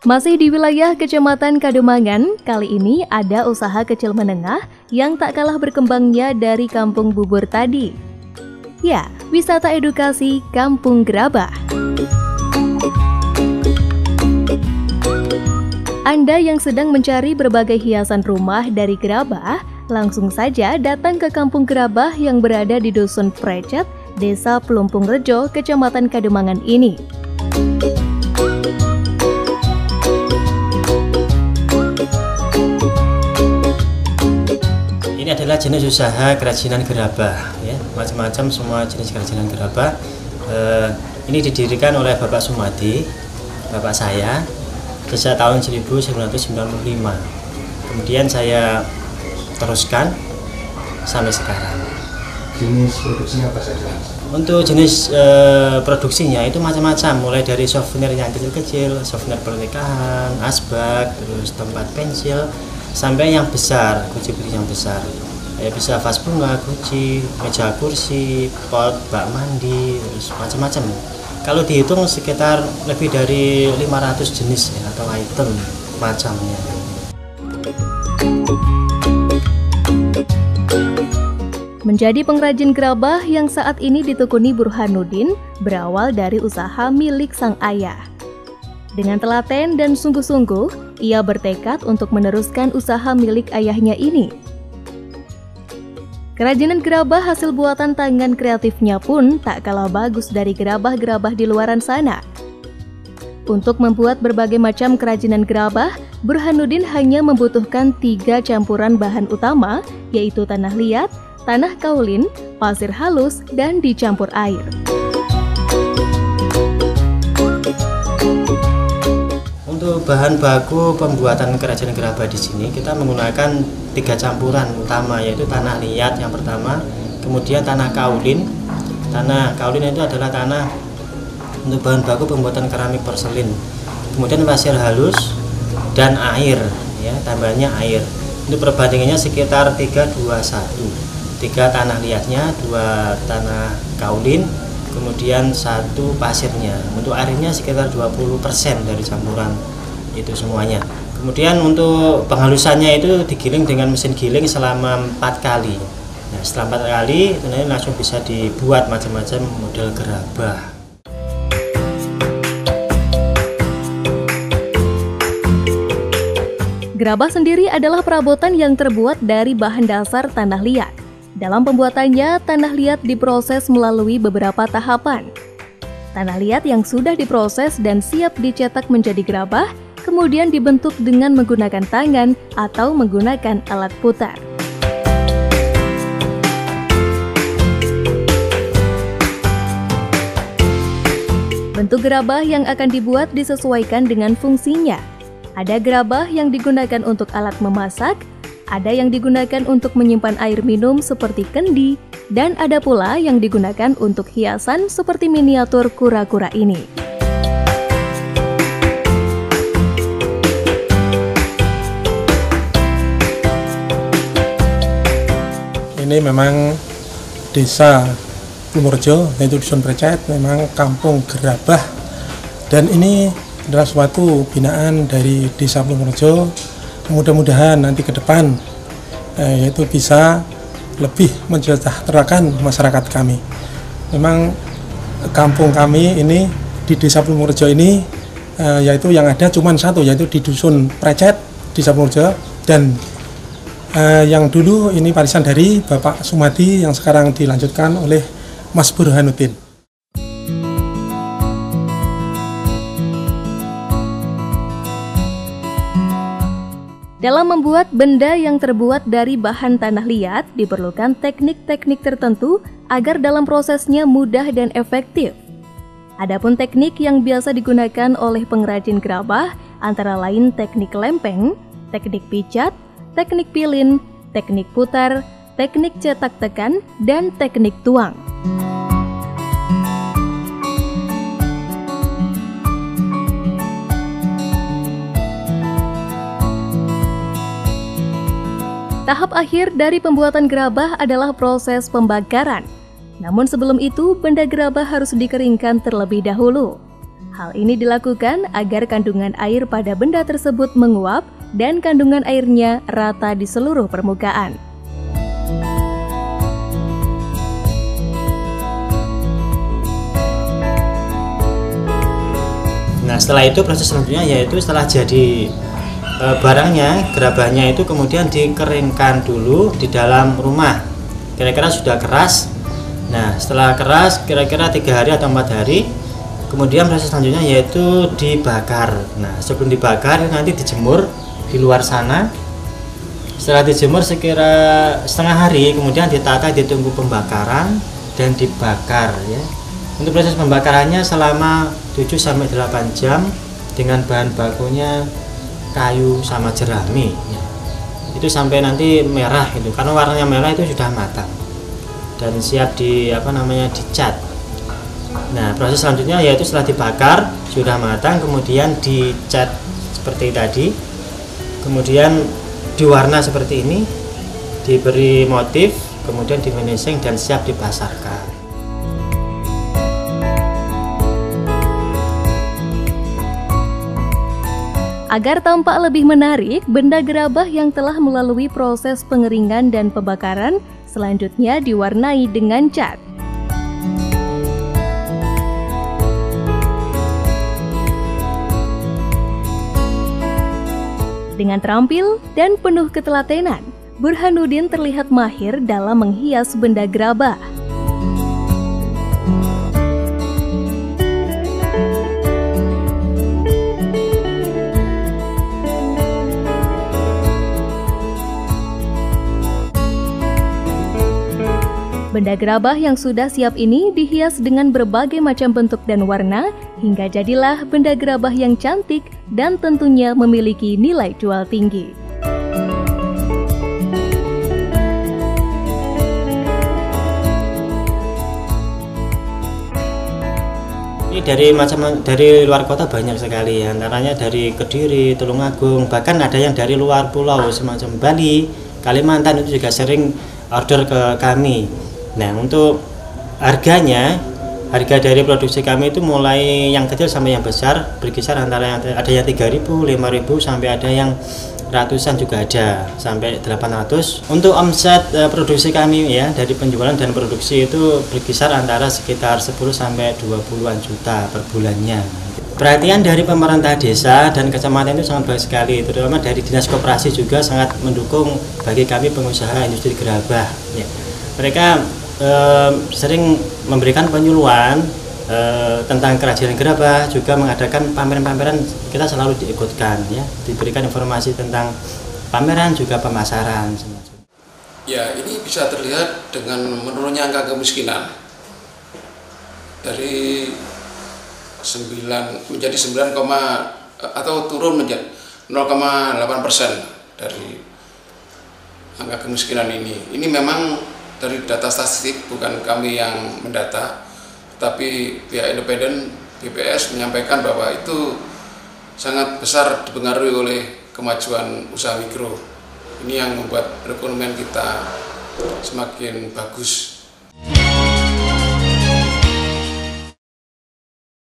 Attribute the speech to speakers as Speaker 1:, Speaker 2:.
Speaker 1: Masih di wilayah Kecamatan Kademangan, kali ini ada usaha kecil menengah yang tak kalah berkembangnya dari Kampung Bubur tadi. Ya, wisata edukasi Kampung Gerabah. Anda yang sedang mencari berbagai hiasan rumah dari gerabah, langsung saja datang ke Kampung Gerabah yang berada di Dusun Precet, Desa Pelumpung Rejo, Kecamatan Kademangan ini.
Speaker 2: Ini adalah jenis usaha kerajinan gerabah, ya, macam-macam semua jenis kerajinan gerabah. Ini didirikan oleh Bapak Sumadi, bapak saya, sejak tahun 1995. Kemudian saya teruskan sampai sekarang.
Speaker 3: Jenis produksinya apa saja?
Speaker 2: Untuk jenis produksinya itu macam-macam, mulai dari souvenir yang kecil-kecil, souvenir pernikahan, asbak, terus tempat pensil, sampai yang besar, guci-guci yang besar. Ya, bisa vas bunga, guci, meja kursi, pot, bak mandi, terus macam-macam. Kalau dihitung sekitar lebih dari 500 jenis ya, atau item macamnya.
Speaker 1: Menjadi pengrajin gerabah yang saat ini ditekuni Burhanuddin berawal dari usaha milik sang ayah. Dengan telaten dan sungguh-sungguh, ia bertekad untuk meneruskan usaha milik ayahnya ini. Kerajinan gerabah hasil buatan tangan kreatifnya pun tak kalah bagus dari gerabah-gerabah di luaran sana. Untuk membuat berbagai macam kerajinan gerabah, Burhanuddin hanya membutuhkan 3 campuran bahan utama, yaitu tanah liat, tanah kaulin, pasir halus, dan dicampur air.
Speaker 2: Untuk bahan baku pembuatan kerajinan gerabah di sini kita menggunakan 3 campuran utama, yaitu tanah liat yang pertama, kemudian tanah kaulin. Tanah kaulin itu adalah tanah untuk bahan baku pembuatan keramik porselin. Kemudian pasir halus dan air, ya, tambahannya air. Untuk perbandingannya sekitar 3:1. 3 tanah liatnya, 2 tanah kaulin, kemudian 1 pasirnya. Untuk airnya sekitar 20% dari campuran itu semuanya. Kemudian untuk penghalusannya itu digiling dengan mesin giling selama 4 kali. Nah, setelah 4 kali ini langsung bisa dibuat macam-macam model gerabah.
Speaker 1: Gerabah sendiri adalah perabotan yang terbuat dari bahan dasar tanah liat. Dalam pembuatannya, tanah liat diproses melalui beberapa tahapan. Tanah liat yang sudah diproses dan siap dicetak menjadi gerabah, kemudian dibentuk dengan menggunakan tangan atau menggunakan alat putar. Bentuk gerabah yang akan dibuat disesuaikan dengan fungsinya. Ada gerabah yang digunakan untuk alat memasak, ada yang digunakan untuk menyimpan air minum seperti kendi, dan ada pula yang digunakan untuk hiasan seperti miniatur kura-kura ini.
Speaker 3: Ini memang desa Pelumpung, yaitu Dusun Precet, memang kampung gerabah. Dan ini adalah suatu binaan dari desa Pelumpung. Mudah-mudahan nanti ke depan yaitu bisa lebih mensejahterakan masyarakat kami. Memang kampung kami ini di Desa Pelumpung ini yaitu yang ada cuma satu, yaitu di Dusun Precet, Desa Pelumpung, dan yang dulu ini warisan dari Bapak Sumadi yang sekarang dilanjutkan oleh Mas Burhanuddin.
Speaker 1: Dalam membuat benda yang terbuat dari bahan tanah liat, diperlukan teknik-teknik tertentu agar dalam prosesnya mudah dan efektif. Adapun teknik yang biasa digunakan oleh pengrajin gerabah antara lain teknik lempeng, teknik picat, teknik pilin, teknik putar, teknik cetak tekan, dan teknik tuang. Tahap akhir dari pembuatan gerabah adalah proses pembakaran. Namun sebelum itu, benda gerabah harus dikeringkan terlebih dahulu. Hal ini dilakukan agar kandungan air pada benda tersebut menguap dan kandungan airnya rata di seluruh permukaan.
Speaker 2: Nah, setelah itu proses selanjutnya yaitu setelah jadi barangnya, gerabahnya itu kemudian dikeringkan dulu di dalam rumah. Kira-kira sudah keras. Nah, setelah keras kira-kira 3 hari atau 4 hari, kemudian proses selanjutnya yaitu dibakar. Nah, sebelum dibakar nanti dijemur di luar sana. Setelah dijemur sekira setengah hari, kemudian ditata, ditunggu pembakaran dan dibakar ya. Untuk proses pembakarannya selama 7-8 jam dengan bahan bakunya kayu sama jerami ya. Itu sampai nanti merah itu, karena warnanya merah itu sudah matang dan siap dicat. Nah, proses selanjutnya yaitu setelah dibakar sudah matang, kemudian dicat seperti tadi, kemudian diwarna seperti ini, diberi motif, kemudian di finishing dan siap dipasarkan.
Speaker 1: Agar tampak lebih menarik, benda gerabah yang telah melalui proses pengeringan dan pembakaran selanjutnya diwarnai dengan cat. Dengan terampil dan penuh ketelatenan, Burhanuddin terlihat mahir dalam menghias benda gerabah. Benda gerabah yang sudah siap ini dihias dengan berbagai macam bentuk dan warna, hingga jadilah benda gerabah yang cantik dan tentunya memiliki nilai jual tinggi.
Speaker 2: Ini dari luar kota banyak sekali, antaranya dari Kediri, Tulungagung, bahkan ada yang dari luar pulau semacam Bali, Kalimantan itu juga sering order ke kami. Nah, untuk harga dari produksi kami itu mulai yang kecil sampai yang besar berkisar antara ada yang 3.000, 5.000 sampai ada yang ratusan juga ada sampai 800. Untuk omset produksi kami ya dari penjualan dan produksi itu berkisar antara sekitar 10 sampai 20-an juta per bulannya. Perhatian dari pemerintah desa dan kecamatan itu sangat baik sekali, terutama dari Dinas Koperasi juga sangat mendukung bagi kami pengusaha industri gerabah ya. Mereka sering memberikan penyuluhan tentang kerajinan gerabah, juga mengadakan pameran-pameran, kita selalu diikutkan ya, diberikan informasi tentang pameran juga pemasaran.
Speaker 4: Ya, ini bisa terlihat dengan menurunnya angka kemiskinan dari 9 menjadi 9, atau turun menjadi 0,8% dari angka kemiskinan ini. Ini memang dari data statistik, bukan kami yang mendata, tapi pihak independen BPS menyampaikan bahwa itu sangat besar dipengaruhi oleh kemajuan usaha mikro. Ini yang membuat perekonomian kita semakin bagus.